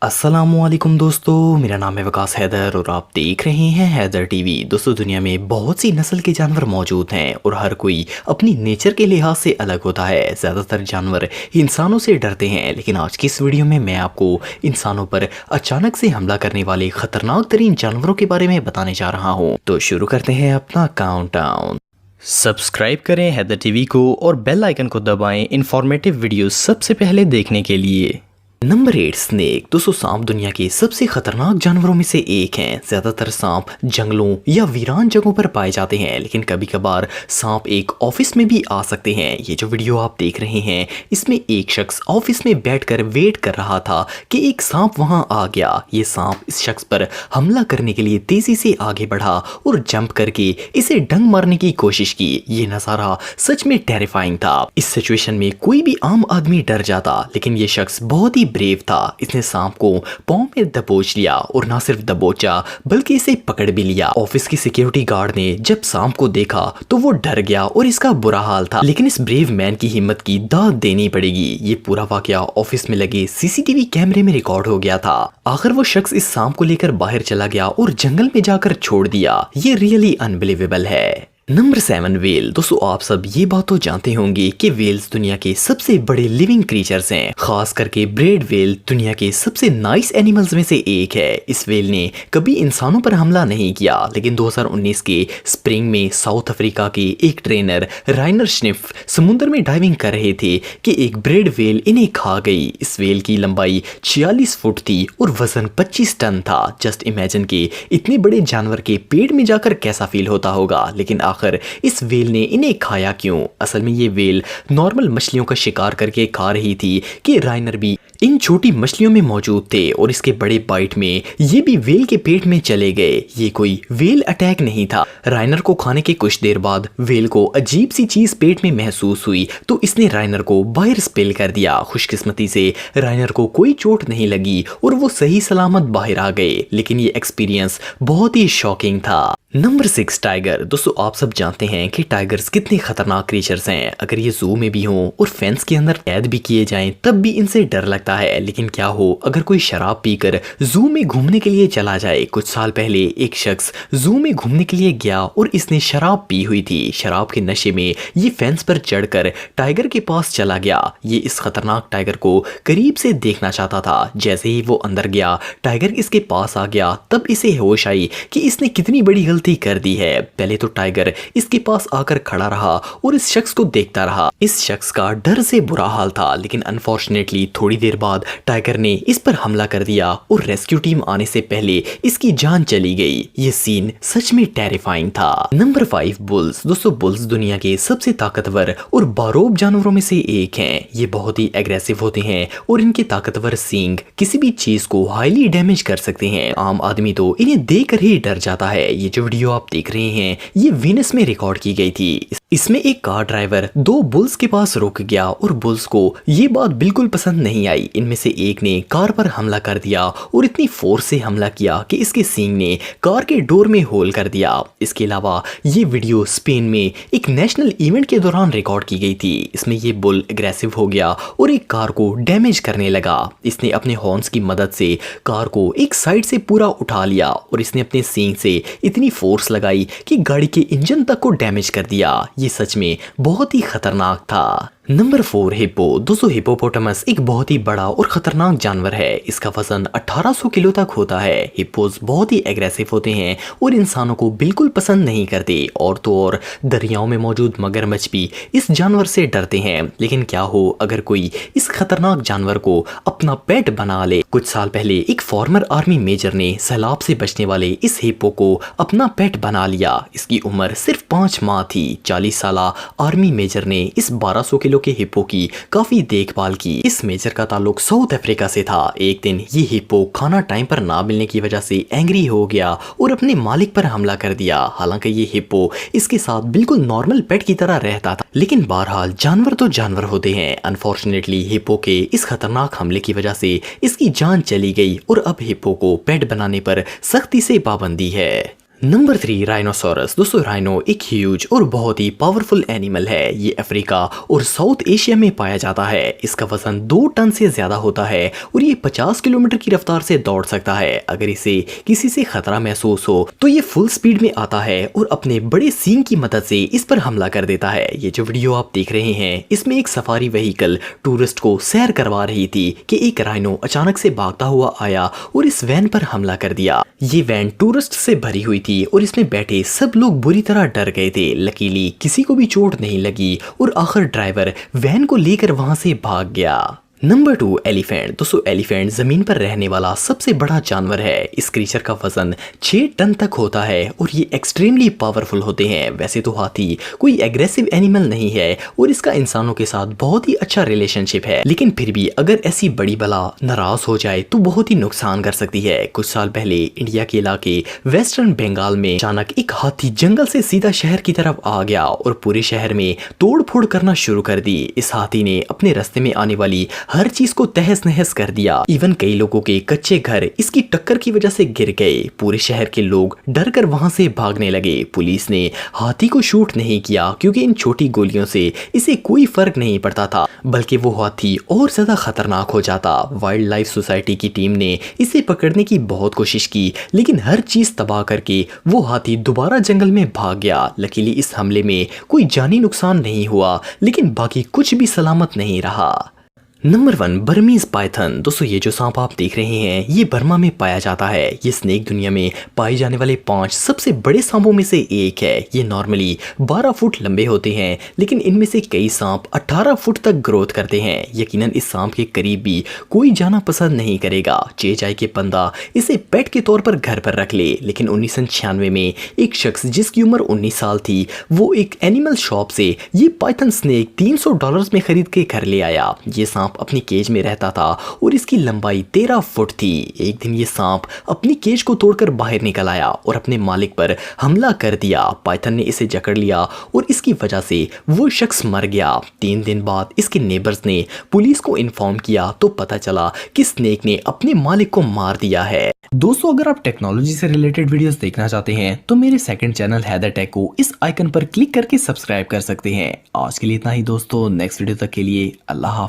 अस्सलामुअलैकुम दोस्तों, मेरा नाम है वकास हैदर और आप देख रहे हैं हैदर टीवी। दोस्तों, दुनिया में बहुत सी नस्ल के जानवर मौजूद हैं और हर कोई अपनी नेचर के लिहाज से अलग होता है। ज़्यादातर जानवर इंसानों से डरते हैं, लेकिन आज की इस वीडियो में मैं आपको इंसानों पर अचानक से हमला करने वाले खतरनाक तरीन जानवरों के बारे में बताने जा रहा हूँ। तो शुरू करते हैं अपना काउंटडाउन। सब्सक्राइब करें हैदर टीवी को और बेल आइकन को दबाएं इंफॉर्मेटिव वीडियो सबसे पहले देखने के लिए। Number 8, snake. दोस्तों, सांप दुनिया के सबसे खतरनाक जानवरों में से एक हैं। ज्यादातर सांप जंगलों या वीरान जगहों पर पाए जाते हैं, लेकिन कभी कभार सांप एक ऑफिस में भी आ सकते हैं। ये जो वीडियो आप देख रहे हैं, इसमें एक शख्स ऑफिस में बैठकर वेट कर रहा था कि एक सांप वहां आ गया। ये सांप इस शख्स पर हमला करने के लिए तेजी से आगे बढ़ा और जंप करके इसे डंक मारने की कोशिश की। ये नजारा सच में टेरिफाइंग था। इस सिचुएशन में कोई भी आम आदमी डर जाता, लेकिन ये शख्स बहुत ही ब्रेव था। इसने सांप को पांव में दबोच लिया और ना सिर्फ दबोचा बल्कि इसे पकड़ भी लिया। ऑफिस की सिक्योरिटी गार्ड ने जब सांप को देखा तो वो डर गया और इसका बुरा हाल था, लेकिन इस ब्रेव मैन की हिम्मत की दाद देनी पड़ेगी। ये पूरा वाकया ऑफिस में लगे सीसीटीवी कैमरे में रिकॉर्ड हो गया था। आखिर वो शख्स इस सांप को लेकर बाहर चला गया और जंगल में जाकर छोड़ दिया। ये रियली अनबिलीवेबल है। Number 7, well. दोस्तों, आप सब ये बात तो जानते होंगे कि वेल्स दुनिया के सबसे बड़े लिविंग क्रीचर्स हैं। खास करके ब्रेड वेल दुनिया के सबसे नाइस एनिमल्स में से एक है। इस वेल ने कभी इंसानों पर हमला नहीं किया, लेकिन 2019 के स्प्रिंग में साउथ अफ्रीका के एक ट्रेनर राइनर स्निफ समुद्र में डाइविंग कर रहे थे कि एक ब्रेड वेल इन्हें खा गई। इस वेल की लंबाई 46 फुट थी और वजन 25 टन था। जस्ट इमेजिन कि इतने बड़े जानवर के पेट में जाकर कैसा फील होता होगा। लेकिन आखिर इस वेल ने इन्हें खाया क्यों? असल में ये वेल नॉर्मल मछलियों का शिकार करके खा रही थी कि राइनर भी इन छोटी मछलियों में मौजूद थे और इसके बड़े बाइट में ये भी वेल के पेट में चले गए। ये कोई वेल अटैक नहीं था। राइनर को खाने के कुछ देर बाद वेल को अजीब सी चीज पेट में महसूस हुई तो इसने राइनर को बाहर स्पिल कर दिया। खुशकिस्मती से राइनर को कोई चोट नहीं लगी और वो सही सलामत बाहर आ गए, लेकिन ये एक्सपीरियंस बहुत ही शॉकिंग था। Number 6, tiger. दोस्तों, आप सब जानते हैं कि टाइगर्स कितने खतरनाक क्रीचर्स हैं। अगर ये जू में भी हों और फेंस के अंदर कैद भी किए जाएं तब भी इनसे डर लगता है। लेकिन क्या हो अगर कोई शराब पीकर जू में घूमने के लिए चला जाए? कुछ साल पहले एक शख्स जू में घूमने के लिए गया और इसने शराब पी हुई थी। शराब के नशे में ये फेंस पर चढ़कर टाइगर के पास चला गया। ये इस खतरनाक टाइगर को करीब से देखना चाहता था। जैसे ही वो अंदर गया, टाइगर इसके पास आ गया। तब इसे होश आई कि इसने कितनी बड़ी गलती कर दी है। पहले तो टाइगर इसके पास आकर खड़ा रहा और इस शख्स को देखता रहा। इस शख्स का डर से बुरा हाल था, लेकिन अनफॉर्चुनेटली थोड़ी देर बाद टाइगर ने इस पर हमला कर दिया और रेस्क्यू टीम आने से पहले इसकी जान चली गई। ये सीन सच में टेरिफाइंग था। Number 5, bulls. दोस्तों, बुल्स दुनिया के सबसे ताकतवर और बारोब जानवरों में से एक हैं। ये बहुत ही एग्रेसिव होते हैं और इनके ताकतवर सींग किसी भी चीज को हाईली डैमेज कर सकते हैं। आम आदमी तो इन्हें देखकर ही डर जाता है। ये जो वीडियो आप देख रहे हैं, ये वीनस में रिकॉर्ड की गई थी। इसमें एक कार ड्राइवर 2 बुल्स के पास रुक गया और बुल्स को ये बात बिल्कुल पसंद नहीं आई। इनमें से एक ने कार पर हमला कर दिया और इतनी फोर्स से हमला किया कि इसके सींग ने कार के डोर में होल कर दिया। इसके अलावा ये वीडियो स्पेन में एक नेशनल इवेंट के दौरान रिकॉर्ड की गई थी। इसमें ये बुल एग्रेसिव हो गया और एक कार को डैमेज करने लगा। इसने अपने हॉर्न्स की मदद से कार को एक साइड से पूरा उठा लिया और इसने अपने सींग से इतनी फोर्स लगाई कि गाड़ी के इंजन तक को डैमेज कर दिया। ये सच में बहुत ही खतरनाक था। Number 4, hippo. दोस्तों, हिप्पोपोटामस एक बहुत ही बड़ा और खतरनाक जानवर है। इसका वजन 1800 किलो तक होता है। हिप्पोस बहुत ही एग्रेसिव होते हैं और इंसानों को बिल्कुल पसंद नहीं करते। और तो और दरियाओं में मौजूद मगरमच्छ भी इस जानवर से डरते हैं। लेकिन क्या हो अगर कोई इस खतरनाक जानवर को अपना पेट बना ले? कुछ साल पहले एक फॉर्मर आर्मी मेजर ने सैलाब से बचने वाले इस हिप्पो को अपना पेट बना लिया। इसकी उम्र सिर्फ 5 माह थी। 40 साल आर्मी मेजर ने इस 1200 किलो के हिप्पो की काफी देखभाल की। इस मेजर का ताल्लुक साउथ अफ्रीका से था। एक दिन ये हिप्पो खाना टाइम पर ना मिलने की वजह से एंग्री हो गया और अपने मालिक पर हमला कर दिया। हालांकि ये हिप्पो इसके साथ बिल्कुल नॉर्मल पेट की तरह रहता था, लेकिन बहरहाल जानवर तो जानवर होते हैं। अनफॉर्चुनेटली हिप्पो के इस खतरनाक हमले की वजह से इसकी जान चली गई और अब हिप्पो को पेट बनाने पर सख्ती से पाबंदी है। Number 3 rhinoceros. दोस्तों राइनो एक ह्यूज और बहुत ही पावरफुल एनिमल है। ये अफ्रीका और साउथ एशिया में पाया जाता है। इसका वजन 2 टन से ज्यादा होता है और ये 50 किलोमीटर की रफ्तार से दौड़ सकता है। अगर इसे किसी से खतरा महसूस हो तो ये फुल स्पीड में आता है और अपने बड़े सींग की मदद से इस पर हमला कर देता है। ये जो वीडियो आप देख रहे हैं इसमें एक सफारी व्हीकल टूरिस्ट को सैर करवा रही थी कि एक राइनो अचानक से भागता हुआ आया और इस वैन पर हमला कर दिया। ये वैन टूरिस्ट से भरी हुई थी और इसमें बैठे सब लोग बुरी तरह डर गए थे। लकीली किसी को भी चोट नहीं लगी और आखिर ड्राइवर वैन को लेकर वहां से भाग गया। Number 2 elephant. दोस्तों एलिफेंट जमीन पर रहने वाला सबसे बड़ा जानवर है। इस क्रीचर का वजन 6 टन तक होता है और ये एक्सट्रीमली पावरफुल होते हैं। वैसे तो हाथी कोई एग्रेसिव एनिमल नहीं है और इसका इंसानों के साथ बहुत ही अच्छा रिलेशनशिप है, लेकिन फिर भी अगर ऐसी बड़ी बला नाराज हो जाए तो बहुत ही नुकसान कर सकती है। कुछ साल पहले इंडिया के इलाके वेस्टर्न बंगाल में अचानक एक हाथी जंगल से सीधा शहर की तरफ आ गया और पूरे शहर में तोड़ फोड़ करना शुरू कर दी। इस हाथी ने अपने रास्ते में आने वाली हर चीज को तहस नहस कर दिया। इवन कई लोगों के कच्चे घर इसकी टक्कर की वजह से गिर गए। पूरे शहर के लोग डर कर वहां से भागने लगे। पुलिस ने हाथी को शूट नहीं किया क्योंकि इन छोटी गोलियों से इसे कोई फर्क नहीं पड़ता था, बल्कि वो हाथी और ज्यादा खतरनाक हो जाता। वाइल्ड लाइफ सोसाइटी की टीम ने इसे पकड़ने की बहुत कोशिश की, लेकिन हर चीज तबाह करके वो हाथी दोबारा जंगल में भाग गया। लकीली इस हमले में कोई जानी नुकसान नहीं हुआ, लेकिन बाकी कुछ भी सलामत नहीं रहा। Number 1 Burmese Python. दोस्तों ये जो सांप आप देख रहे हैं ये बर्मा में पाया जाता है। ये स्नेक दुनिया में पाए जाने वाले 5 सबसे बड़े सांपों में से एक है। ये नॉर्मली 12 फुट लंबे होते हैं, लेकिन इनमें से कई सांप 18 फुट तक ग्रोथ करते हैं। यकीनन इस सांप के करीब भी कोई जाना पसंद नहीं करेगा। चाहे कि बंदा इसे पेट के तौर पर घर पर रख ले, लेकिन 1996 में एक शख्स जिसकी उम्र 19 साल थी वो एक एनिमल शॉप से ये पाइथन स्नेक $300 में खरीद के घर ले आया। ये सांप अपनी केज में रहता था और इसकी लंबाई 13 फुट थी। एक दिन ये सांप अपनी केज को तोड़कर बाहर निकल आया और अपने मालिक पर हमला कर दिया। पाइथन ने इसे जकड़ लिया और इसकी वजह से वो शख्स मर गया। 3 दिन बाद इसके नेबर्स ने पुलिस को इन्फॉर्म किया तो पता चला कि स्नेक ने अपने मालिक को मार दिया है। दोस्तों अगर आप टेक्नोलॉजी से रिलेटेड वीडियोस देखना चाहते हैं तो मेरे सेकंड चैनल हैदर टेक को इस आइकन पर क्लिक करके सब्सक्राइब कर सकते हैं। आज के लिए इतना ही दोस्तों, नेक्स्ट वीडियो तक के लिए अल्लाह हाफ़िज़।